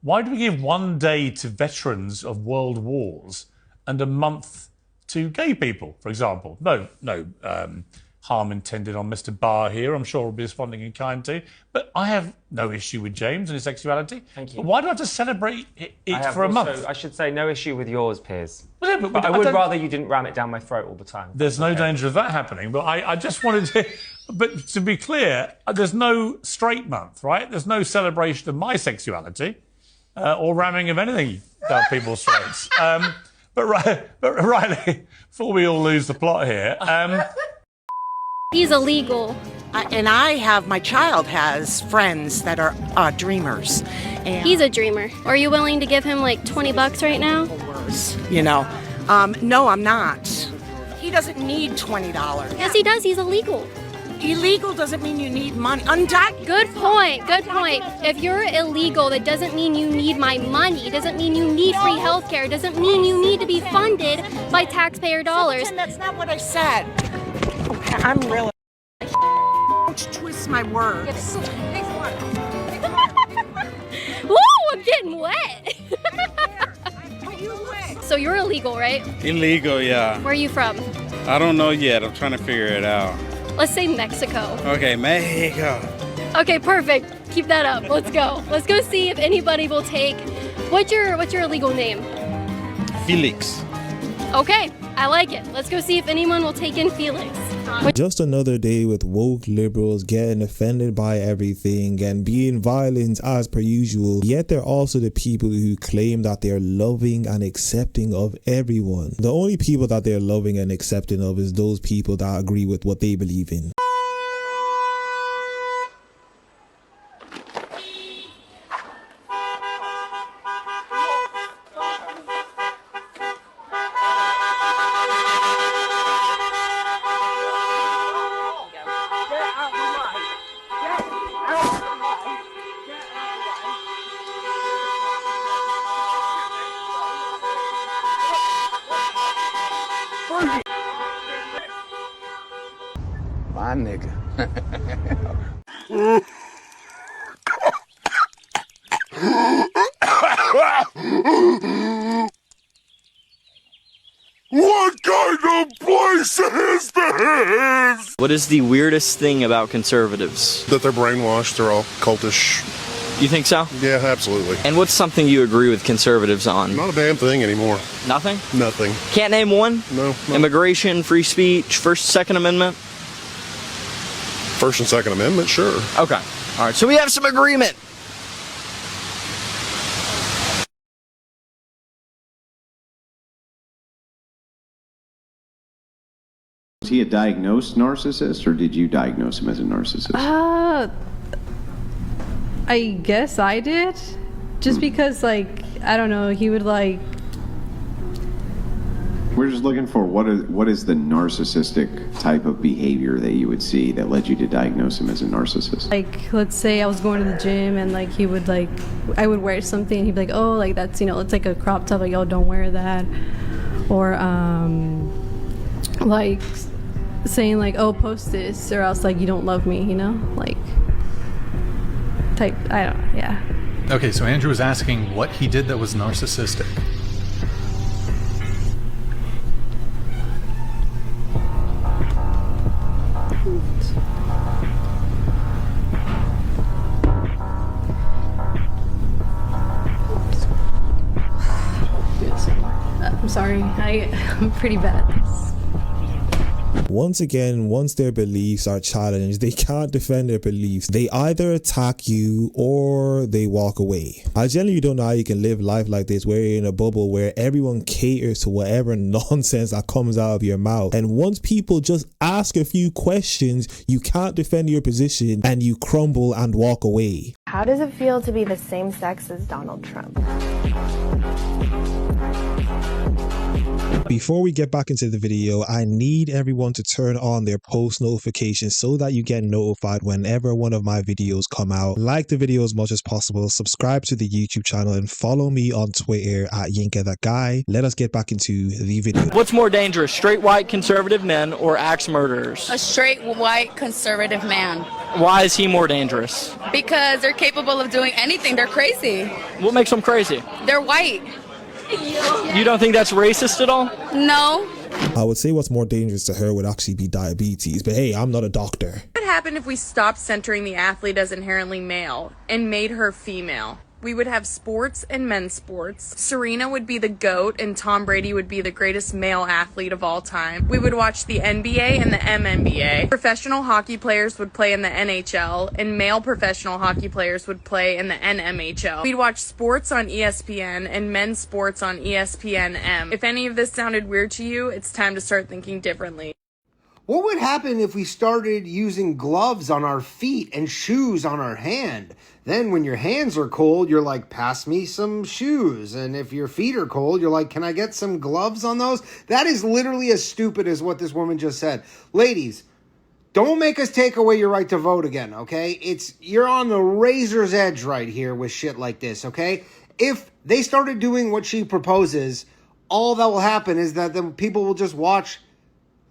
Why do we give 1 day to veterans of world wars and a month to gay people, for example? No harm intended on Mr. Barr here. I'm sure he'll be responding in kind to. But I have no issue with James and his sexuality. Thank you. But why do I have to celebrate it for a month? I should say no issue with yours, Piers. But I would rather you didn't ram it down my throat all the time. There's no danger of that happening. But I just wanted to... But to be clear, there's no straight month, right? There's no celebration of my sexuality or ramming of anything down people's throats. But Riley, before we all lose the plot here... He's illegal. And my child has friends that are dreamers. And He's a dreamer. Are you willing to give him like $20 right now? you know, no, I'm not. He doesn't need $20. Yes, he does. He's illegal. Illegal doesn't mean you need money. Undocumented. Good point. Good point. If you're illegal, that doesn't mean you need my money. It doesn't mean you need free health care. It doesn't mean you need to be funded by taxpayer dollars. That's not what I said. Okay, I'm really... Don't twist my words. Woo, I'm getting wet. So you're illegal, right? Illegal, yeah. Where are you from? I don't know yet. I'm trying to figure it out. Let's say Mexico. Okay, Mexico. Okay, perfect. Keep that up. Let's go. Let's go see if anybody will take... What's your illegal name? Felix. Okay, I like it. Let's go see if anyone will take in Felix. Just another day with woke liberals getting offended by everything and being violent as per usual. Yet they're also the people who claim that they're loving and accepting of everyone. The only people that they're loving and accepting of is those people that agree with what they believe in. My nigga. What kind of place is this? What is the weirdest thing about conservatives? That they're brainwashed, they're all cultish. You think so? Yeah, absolutely. And what's something you agree with conservatives on? Not a damn thing anymore. Nothing? Nothing. Can't name one? No. Immigration, free speech, First, Second Amendment? First and Second Amendment, sure. Okay. All right. So we have some agreement. Was he a diagnosed narcissist, or did you diagnose him as a narcissist? I guess I did. Just because, like, I don't know, he would, like... We're just looking for what is the narcissistic type of behavior that you would see that led you to diagnose him as a narcissist? Like, let's say I was going to the gym and, like, he would, like, I would wear something and he'd be like, oh, like, that's, you know, it's like a crop top, like, oh, don't wear that. Or, like, saying, like, oh, post this, or else, like, you don't love me, you know? Like, type, I don't know, yeah. Okay, so Andrew was asking what he did that was narcissistic. I'm sorry, I'm pretty bad at this. Once again, once their beliefs are challenged, they can't defend their beliefs. They either attack you or they walk away. I generally don't know how you can live life like this, where you're in a bubble where everyone caters to whatever nonsense that comes out of your mouth. And once people just ask a few questions, you can't defend your position and you crumble and walk away. How does it feel to be the same sex as Donald Trump? Before we get back into the video, I need everyone to turn on their post notifications so that you get notified whenever one of my videos come out. Like the video as much as possible, subscribe to the YouTube channel, and follow me on Twitter at YinkaThatGuy. Let us get back into the video. What's more dangerous, straight white conservative men or axe murderers? A straight white conservative man. Why is he more dangerous? Because they're capable of doing anything. They're crazy. What makes them crazy? They're white. You don't think that's racist at all? No. I would say what's more dangerous to her would actually be diabetes, but hey, I'm not a doctor. What would happen if we stopped centering the athlete as inherently male and made her female? We would have sports and men's sports. Serena would be the GOAT and Tom Brady would be the greatest male athlete of all time. We would watch the NBA and the MNBA. Professional hockey players would play in the NHL and male professional hockey players would play in the NMHL. We'd watch sports on ESPN and men's sports on ESPN-M. If any of this sounded weird to you, it's time to start thinking differently. What would happen if we started using gloves on our feet and shoes on our hand? Then when your hands are cold, you're like, pass me some shoes. And if your feet are cold, you're like, can I get some gloves on those? That is literally as stupid as what this woman just said. Ladies, don't make us take away your right to vote again, okay? You're on the razor's edge right here with shit like this, okay? If they started doing what she proposes, all that will happen is that the people will just watch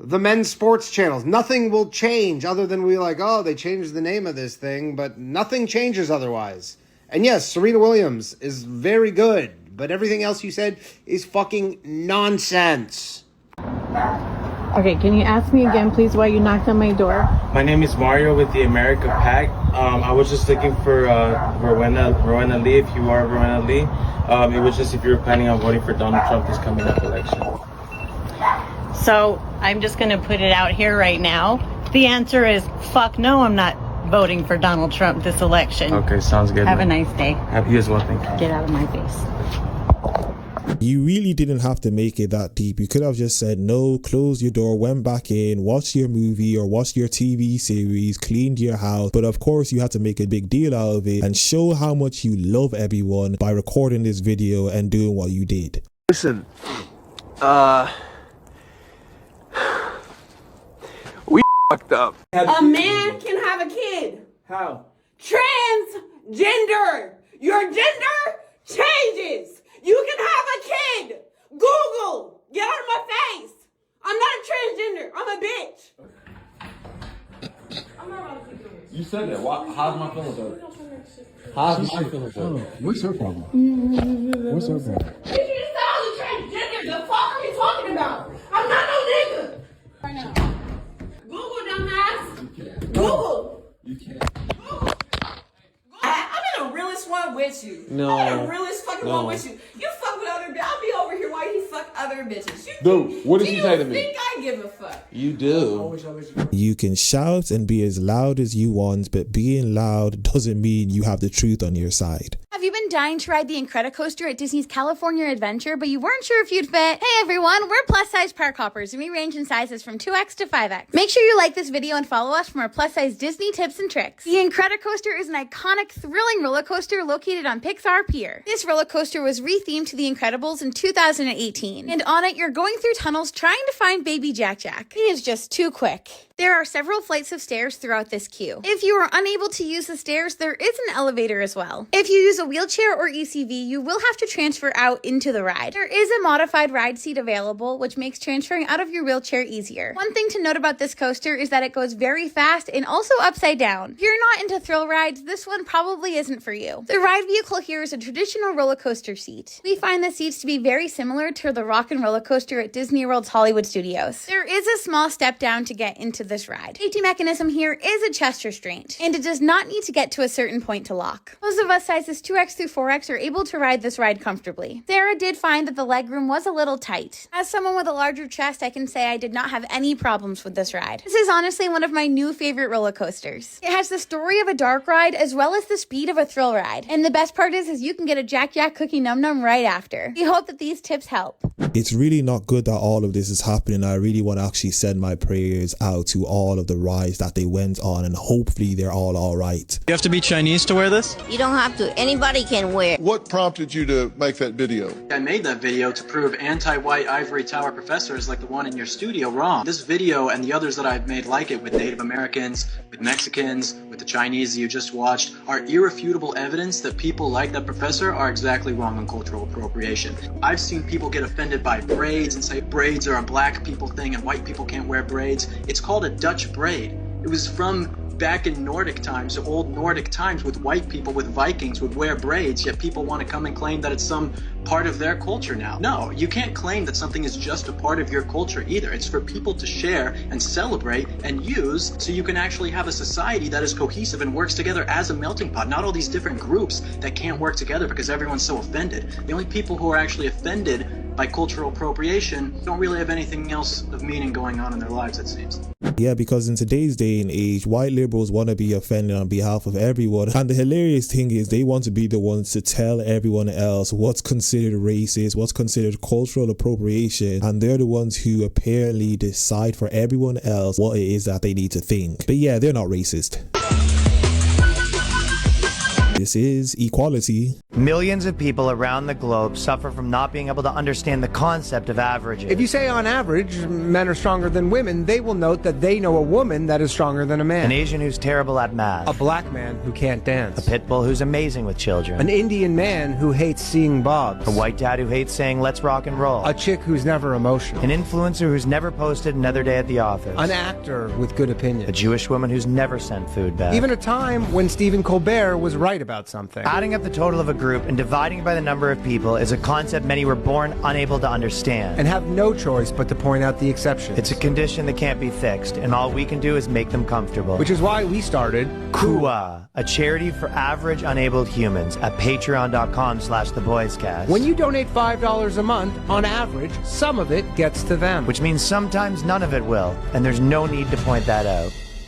the men's sports channels. Nothing will change other than we like, oh, they changed the name of this thing, but nothing changes otherwise. And yes, Serena Williams is very good, but everything else you said is fucking nonsense. Okay, can you ask me again, please, why you knocked on my door? My name is Mario with the America PAC. I was just looking for Rowena Lee, if you are Rowena Lee. It was just if you were planning on voting for Donald Trump this coming up election. So I'm just going to put it out here right now. The answer is fuck no, I'm not voting for Donald Trump this election. Okay, sounds good. Have a nice day. You as well, thank you. Get out of my face. You really didn't have to make it that deep. You could have just said no, closed your door, went back in, watched your movie or watched your TV series, cleaned your house. But of course you had to make a big deal out of it and show how much you love everyone by recording this video and doing what you did. Listen, we fucked up. A man can have a kid. How? Transgender. Your gender changes. You can have a kid. Google. Get out of my face. I'm not a transgender. I'm a bitch. I'm not about to keep doing this. You said that. How's my feelings hurt? How's my feelings hurt? What's her problem? What's her problem? If you just said I was a transgender, the fuck are you talking about? I'm not no nigga. Right now. Google, dumbass. Google. You can't. Google. I'm in the realest one with you. No. I'm in the realest fucking one with you. You fuck with other bitches. I'll be over here while you fuck other bitches. Dude, what did you say to me? You think I give a fuck? You do. You can shout and be as loud as you want, but being loud doesn't mean you have the truth on your side. Have you been dying to ride the Incredicoaster at Disney's California Adventure, but you weren't sure if you'd fit? Hey everyone, we're plus-size park hoppers, and we range in sizes from 2X to 5X. Make sure you like this video and follow us for more plus-size Disney tips and tricks. The Incredicoaster is an iconic, thrilling roller coaster located on Pixar Pier. This roller coaster was rethemed to The Incredibles in 2018, and on it you're going through tunnels trying to find baby Jack Jack. He is just too quick. There are several flights of stairs throughout this queue. If you are unable to use the stairs, there is an elevator as well. If you use a wheelchair or ECV, you will have to transfer out into the ride. There is a modified ride seat available, which makes transferring out of your wheelchair easier. One thing to note about this coaster is that it goes very fast and also upside down. If you're not into thrill rides, this one probably isn't for you. The ride vehicle here is a traditional roller coaster seat. We find the seats to be very similar to the Rock and Roller Coaster at Disney World's Hollywood Studios. There is a small step down to get into this ride. Safety mechanism here is a chest restraint, and it does not need to get to a certain point to lock. Most of us sizes 2X through 4X are able to ride this ride comfortably. Sarah did find that the legroom was a little tight. As someone with a larger chest, I can say I did not have any problems with this ride. This is honestly one of my new favorite roller coasters. It has the story of a dark ride as well as the speed of a thrill ride. And the best part is you can get a Jack Jack Cookie Num Num right after. We hope that these tips help. It's really not good that all of this is happening. I really want to actually send my prayers out to all of the rides that they went on, and hopefully they're all right. You have to be Chinese to wear this? You don't have to. Anybody can wear. What prompted you to make that video? I made that video to prove anti-white ivory tower professors like the one in your studio wrong. This video and the others that I've made like it with Native Americans, with Mexicans, with the Chinese you just watched are irrefutable evidence that people like that professor are exactly wrong on cultural appropriation. I've seen people get offended by braids and say braids are a black people thing and white people can't wear braids. It's called a Dutch braid. It was from back in Nordic times, old Nordic times, with white people, with Vikings would wear braids, yet people want to come and claim that it's some part of their culture now. No, you can't claim that something is just a part of your culture either. It's for people to share and celebrate and use so you can actually have a society that is cohesive and works together as a melting pot, not all these different groups that can't work together because everyone's so offended. The only people who are actually offended by cultural appropriation don't really have anything else of meaning going on in their lives, it seems. Yeah, because in today's day and age, white liberals want to be offended on behalf of everyone. And the hilarious thing is they want to be the ones to tell everyone else what's considered racist, what's considered cultural appropriation. And they're the ones who apparently decide for everyone else what it is that they need to think. But yeah, they're not racist. This is equality. Millions of people around the globe suffer from not being able to understand the concept of averages. If you say on average men are stronger than women, they will note that they know a woman that is stronger than a man. An Asian who's terrible at math. A black man who can't dance. A pit bull who's amazing with children. An Indian man who hates seeing bobs. A white dad who hates saying let's rock and roll. A chick who's never emotional. An influencer who's never posted another day at the office. An actor with good opinions. A Jewish woman who's never sent food back. Even a time when Stephen Colbert was right about something. Adding up the total of a group and dividing it by the number of people is a concept many were born unable to understand. And have no choice but to point out the exceptions. It's a condition that can't be fixed, and all we can do is make them comfortable. Which is why we started KUA, a charity for average unabled humans at patreon.com/theboyscast. When you donate $5 a month, on average, some of it gets to them. Which means sometimes none of it will, and there's no need to point that out.